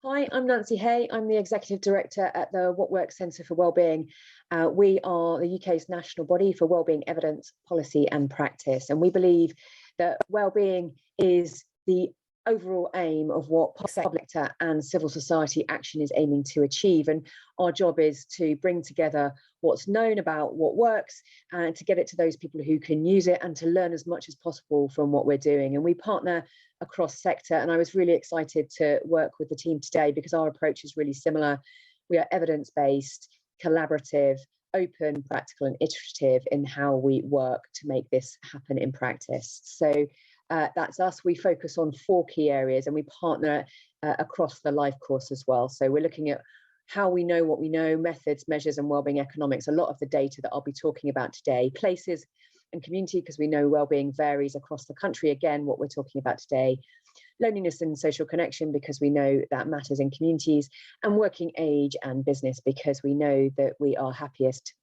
Hi, I'm Nancy Hay. I'm the Executive Director at the What Works Centre for Wellbeing. We are the UK's national body for wellbeing evidence, policy and practice. And we believe that wellbeing is the overall aim of what public sector and civil society action is aiming to achieve. And our job is to bring together what's known about what works and to get it to those people who can use it and to learn as much as possible from what we're doing. And we partner across sector, and I was really excited to work with the team today because our approach is really similar. We are evidence-based, collaborative, open, practical and iterative in how we work to make this happen in practice. So that's us. We focus on 4 key areas and we partner across the life course as well. So we're looking at how we know what we know, methods, measures and wellbeing economics. A lot of the data that I'll be talking about today, places and community, because we know wellbeing varies across the country. Again, what we're talking about today, loneliness and social connection, because we know that matters in communities, and working age and business, because we know that we are happiest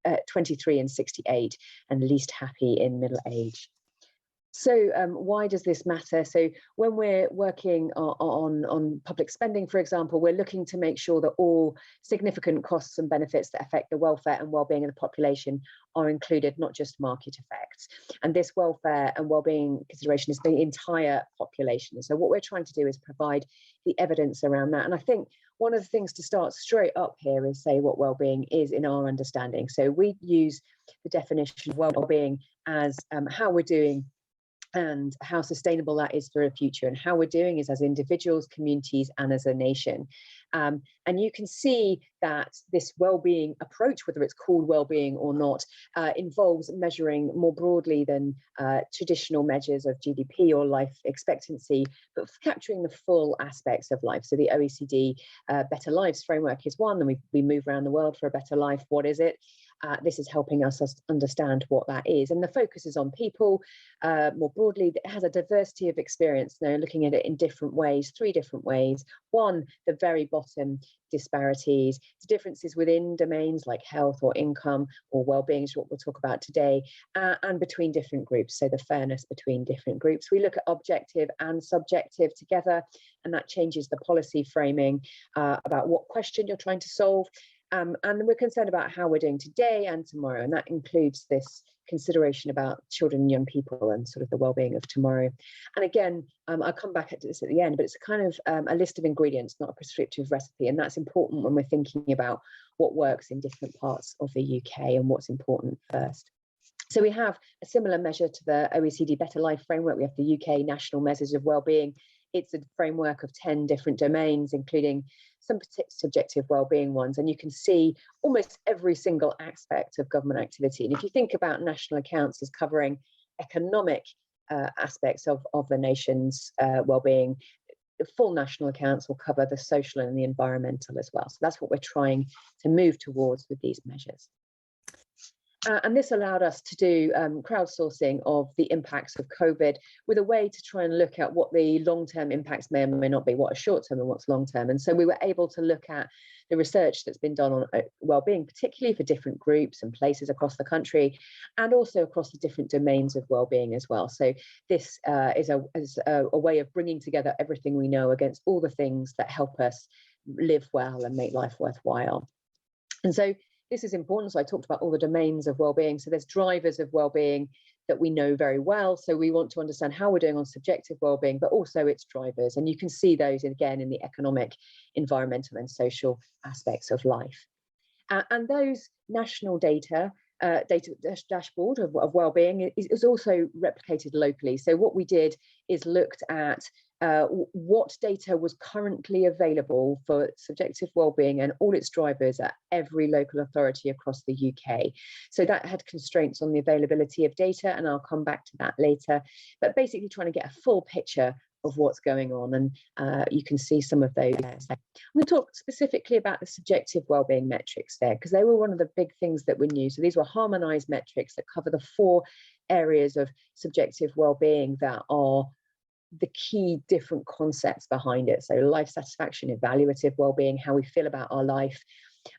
at 23 and 68 and least happy in middle age. So why does this matter? So when we're working on public spending, for example, we're looking to make sure that all significant costs and benefits that affect the welfare and well-being of the population are included, not just market effects. And this welfare and well-being consideration is the entire population. So what we're trying to do is provide the evidence around that. And I think one of the things to start straight up here is say what well-being is in our understanding. So we use the definition of well-being as how we're doing and how sustainable that is for the future, and how we're doing is as individuals, communities, and as a nation. And you can see that this well-being approach, whether it's called well-being or not, involves measuring more broadly than traditional measures of GDP or life expectancy, but capturing the full aspects of life. So the OECD Better Lives framework is one, and we move around the world for a better life. What is it? This is helping us understand what that is. And the focus is on people more broadly. It has a diversity of experience. Now, looking at it in different ways, 3 different ways. One, the very bottom disparities, the differences within domains like health or income or well-being is what we'll talk about today, and between different groups. So the fairness between different groups. We look at objective and subjective together, and that changes the policy framing about what question you're trying to solve. And we're concerned about how we're doing today and tomorrow, and that includes this consideration about children and young people and sort of the well-being of tomorrow. And again, I'll come back to this at the end, but it's a kind of a list of ingredients, not a prescriptive recipe, and that's important when we're thinking about what works in different parts of the UK and what's important first. So we have a similar measure to the OECD Better Life framework. We have the UK National Measures of Wellbeing. It's a framework of 10 different domains, including some subjective wellbeing ones, and you can see almost every single aspect of government activity. And if you think about national accounts as covering economic aspects of the nation's wellbeing, the full national accounts will cover the social and the environmental as well. So that's what we're trying to move towards with these measures. And this allowed us to do crowdsourcing of the impacts of COVID with a way to try and look at what the long-term impacts may or may not be, what are short-term and what's long-term. And so we were able to look at the research that's been done on well-being, particularly for different groups and places across the country, and also across the different domains of well-being as well. So this is a way of bringing together everything we know against all the things that help us live well and make life worthwhile. And so this is important. So I talked about all the domains of wellbeing. So there's drivers of wellbeing that we know very well. So we want to understand how we're doing on subjective wellbeing, but also its drivers. And you can see those again in the economic, environmental and social aspects of life. And those national data dashboard of wellbeing is also replicated locally. So what we did is looked at what data was currently available for subjective wellbeing and all its drivers at every local authority across the UK. So that had constraints on the availability of data, and I'll come back to that later, but basically trying to get a full picture of what's going on, and you can see some of those. I'm going to talk specifically about the subjective wellbeing metrics there, because they were one of the big things that we knew. So these were harmonized metrics that cover the 4 areas of subjective wellbeing that are the key different concepts behind it. So life satisfaction, evaluative wellbeing, how we feel about our life,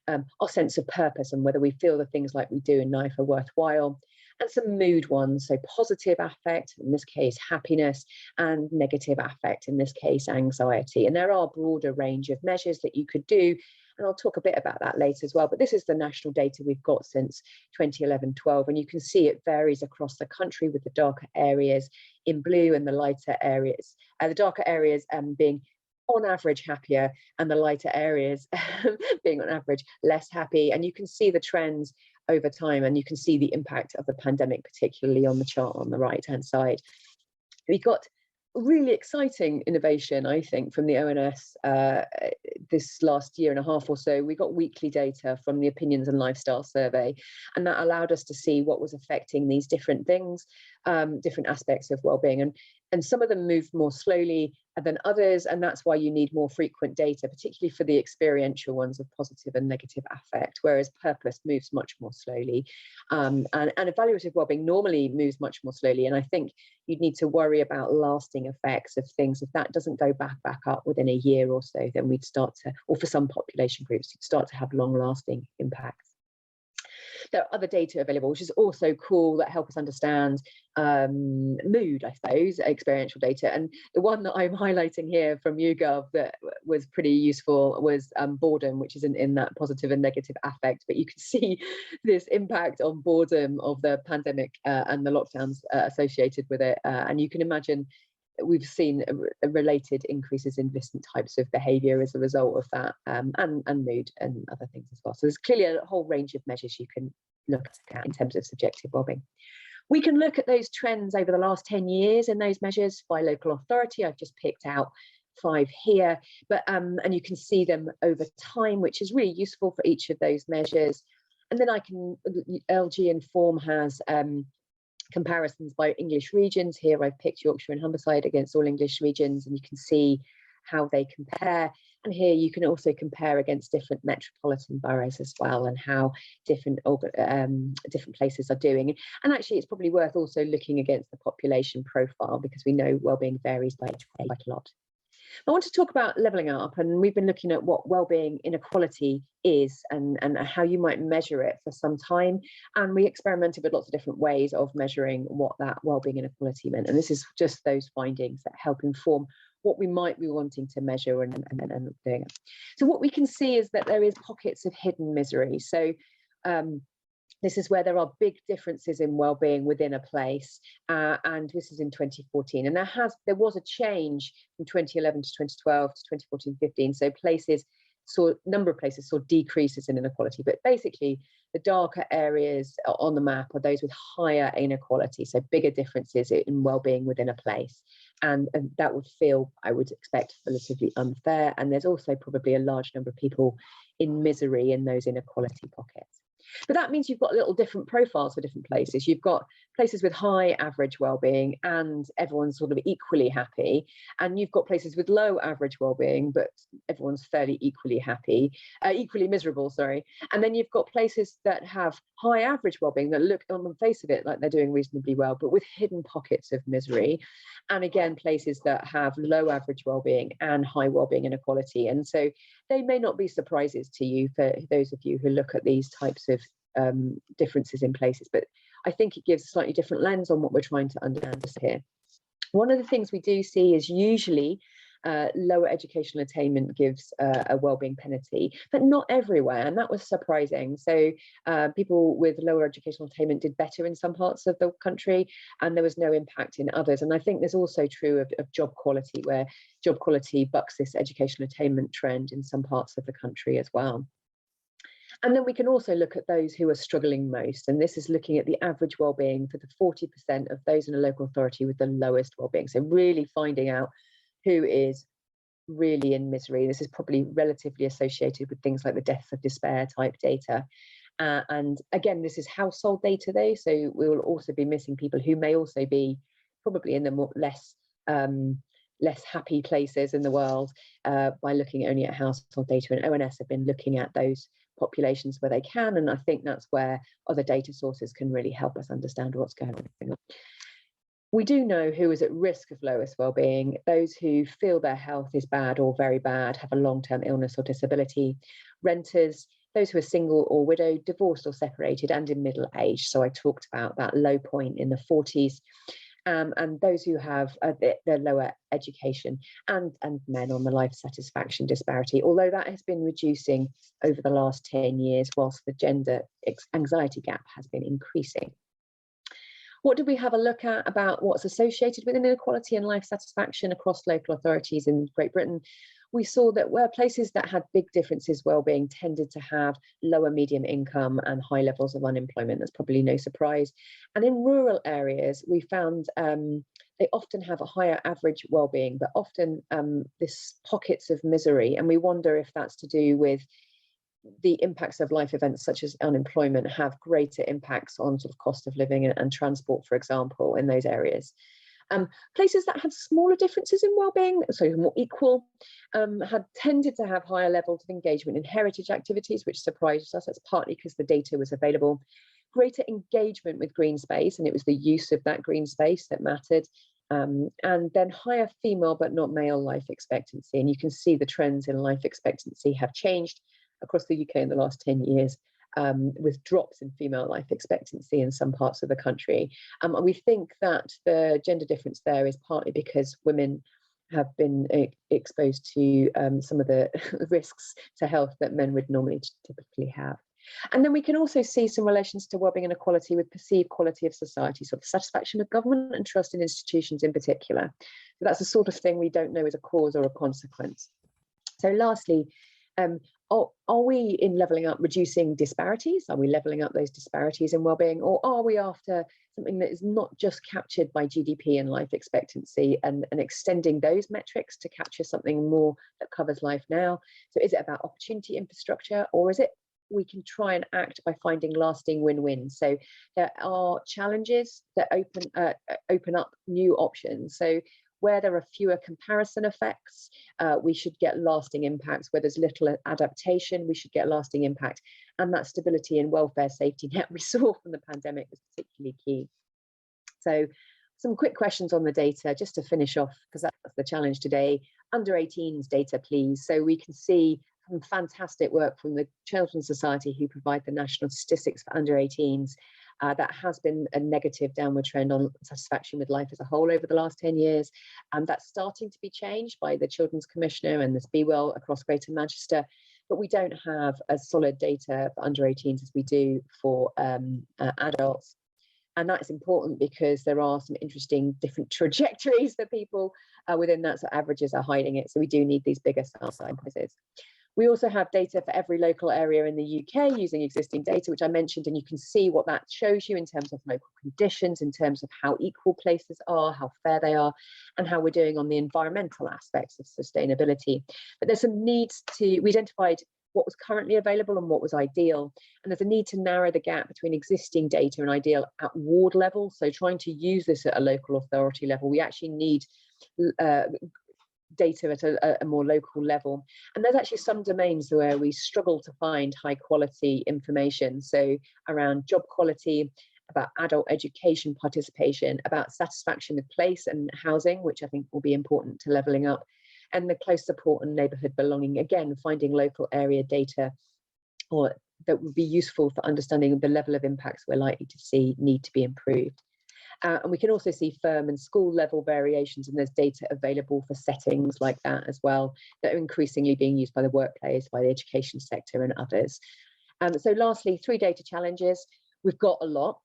our sense of purpose and whether we feel the things like we do in life are worthwhile, and some mood ones, so positive affect, in this case happiness, and negative affect, in this case anxiety. And there are a broader range of measures that you could do, and I'll talk a bit about that later as well, but this is the national data we've got since 2011-12, and you can see it varies across the country, with the darker areas in blue and the lighter areas, the darker areas being on average happier, and the lighter areas being on average less happy. And you can see the trends over time, and you can see the impact of the pandemic, particularly on the chart on the right hand side. We've got really exciting innovation, I think, from the ONS this last year and a half or so. We got weekly data from the Opinions and Lifestyle Survey, and that allowed us to see what was affecting these different things, different aspects of well-being. And some of them moved more slowly than others, and that's why you need more frequent data, particularly for the experiential ones of positive and negative affect, whereas purpose moves much more slowly. And evaluative wellbeing normally moves much more slowly, and I think you'd need to worry about lasting effects of things. If that doesn't go back up within a year or so, then we'd start to, or for some population groups, you'd start to have long-lasting impacts. There are other data available, which is also cool, that help us understand mood, I suppose, experiential data. And the one that I'm highlighting here from YouGov that was pretty useful was boredom, which isn't in that positive and negative affect, but you can see this impact on boredom of the pandemic and the lockdowns associated with it. And you can imagine we've seen related increases in different types of behaviour as a result of that, and mood and other things as well. So there's clearly a whole range of measures you can look at in terms of subjective wellbeing. We can look at those trends over the last 10 years in those measures by local authority. I've just picked out 5 here, but and you can see them over time, which is really useful for each of those measures. And then LG Inform has comparisons by English regions. Here I've picked Yorkshire and Humberside against all English regions, and you can see how they compare. And here you can also compare against different metropolitan boroughs as well, and how different places are doing. And actually it's probably worth also looking against the population profile, because we know wellbeing varies by quite a lot. I want to talk about levelling up, and we've been looking at what wellbeing inequality is and how you might measure it for some time. And we experimented with lots of different ways of measuring what that wellbeing inequality meant. And this is just those findings that help inform what we might be wanting to measure and doing it. So what we can see is that there is pockets of hidden misery. So this is where there are big differences in wellbeing within a place, and this is in 2014. And there was a change from 2011 to 2012 to 2014-15. So number of places saw decreases in inequality, but basically the darker areas on the map are those with higher inequality, so bigger differences in wellbeing within a place. And that would feel, I would expect, relatively unfair. And there's also probably a large number of people in misery in those inequality pockets. But that means you've got little different profiles for different places. You've got places with high average wellbeing and everyone's sort of equally happy, and you've got places with low average wellbeing but everyone's fairly equally miserable, sorry. And then you've got places that have high average wellbeing that look on the face of it like they're doing reasonably well, but with hidden pockets of misery. And again, places that have low average wellbeing and high wellbeing inequality. And so they may not be surprises to you, for those of you who look at these types of differences in places, but I think it gives a slightly different lens on what we're trying to understand here. One of the things we do see is usually lower educational attainment gives a wellbeing penalty, but not everywhere, and that was surprising. So people with lower educational attainment did better in some parts of the country, and there was no impact in others. And I think there's also true of job quality, where job quality bucks this educational attainment trend in some parts of the country as well. And then we can also look at those who are struggling most, and this is looking at the average wellbeing for the 40% of those in a local authority with the lowest wellbeing. So really finding out who is really in misery. This is probably relatively associated with things like the deaths of despair type data. And again, this is household data though, so we will also be missing people who may also be probably in the less happy places in the world by looking only at household data. And ONS have been looking at those populations where they can, and I think that's where other data sources can really help us understand what's going on. We do know who is at risk of lowest wellbeing: those who feel their health is bad or very bad, have a long-term illness or disability, renters, those who are single or widowed, divorced or separated, and in middle age. So I talked about that low point in the 40s. And those who have the lower education, and men on the life satisfaction disparity, although that has been reducing over the last 10 years, whilst the gender anxiety gap has been increasing. What did we have a look at about what's associated with inequality and life satisfaction across local authorities in Great Britain? We saw that where places that had big differences well-being tended to have lower medium income and high levels of unemployment. That's probably no surprise. And in rural areas, we found they often have a higher average well-being, but often this pockets of misery. And we wonder if that's to do with the impacts of life events such as unemployment have greater impacts on sort of cost of living and transport, for example, in those areas. Places that had smaller differences in well-being, so more equal, had tended to have higher levels of engagement in heritage activities, which surprised us. That's partly because the data was available. Greater engagement with green space, and it was the use of that green space that mattered. And then higher female but not male life expectancy. And you can see the trends in life expectancy have changed across the UK in the last 10 years. With drops in female life expectancy in some parts of the country. And we think that the gender difference there is partly because women have been exposed to some of the risks to health that men would normally typically have. And then we can also see some relations to wellbeing and equality with perceived quality of society, sort of satisfaction with government and trust in institutions in particular. So that's the sort of thing we don't know is a cause or a consequence. So lastly, are we in levelling up reducing disparities? Are we levelling up those disparities in wellbeing, or are we after something that is not just captured by GDP and life expectancy and extending those metrics to capture something more that covers life now? So is it about opportunity infrastructure, or is it we can try and act by finding lasting win-wins? So there are challenges that open up new options. So where there are fewer comparison effects, we should get lasting impacts. Where there's little adaptation, we should get lasting impact. And that stability and welfare safety net we saw from the pandemic was particularly key. So some quick questions on the data, just to finish off, because that's the challenge today. Under 18s data, please. So we can see some fantastic work from the Children's Society, who provide the national statistics for under 18s. That has been a negative downward trend on satisfaction with life as a whole over the last 10 years. And that's starting to be changed by the Children's Commissioner and this Be Well across Greater Manchester. But we don't have as solid data for under 18s as we do for adults. And that's important because there are some interesting different trajectories that people within that, so averages are hiding it. So we do need these bigger sample sizes. We also have data for every local area in the UK using existing data, which I mentioned, and you can see what that shows you in terms of local conditions, in terms of how equal places are, how fair they are, and how we're doing on the environmental aspects of sustainability. But there's some needs we identified what was currently available and what was ideal. And there's a need to narrow the gap between existing data and ideal at ward level. So trying to use this at a local authority level, we actually need data at a more local level. And there's actually some domains where we struggle to find high quality information. So around job quality, about adult education participation, about satisfaction with place and housing, which I think will be important to levelling up, and the close support and neighbourhood belonging. Again, finding local area data or that would be useful for understanding the level of impacts we're likely to see need to be improved. And we can also see firm and school level variations, and there's data available for settings like that as well, that are increasingly being used by the workplace, by the education sector and others. So lastly, 3 data challenges. We've got a lot.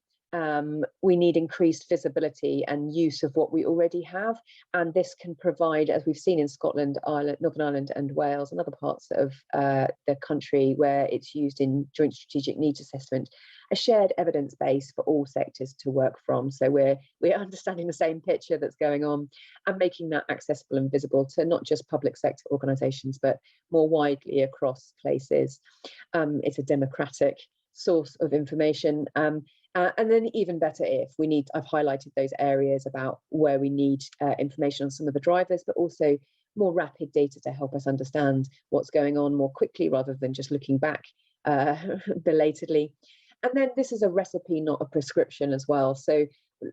We need increased visibility and use of what we already have, and this can provide, as we've seen in Scotland, Ireland, Northern Ireland and Wales and other parts of the country where it's used in joint strategic needs assessment, a shared evidence base for all sectors to work from. So we're understanding the same picture that's going on and making that accessible and visible to not just public sector organisations, but more widely across places. It's a democratic source of information. And then even better if we need, I've highlighted those areas about where we need information on some of the drivers, but also more rapid data to help us understand what's going on more quickly rather than just looking back belatedly. And then this is a recipe, not a prescription as well. So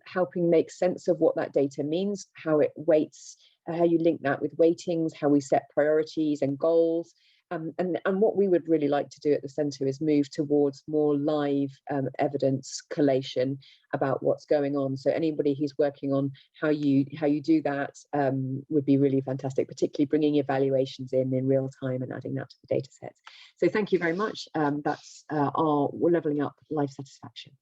helping make sense of what that data means, how it weights, how you link that with weightings, how we set priorities and goals, And what we would really like to do at the centre is move towards more live evidence collation about what's going on. So anybody who's working on how you do that would be really fantastic, particularly bringing evaluations in real time and adding that to the data set. So thank you very much. That's our Levelling Up Life Satisfaction.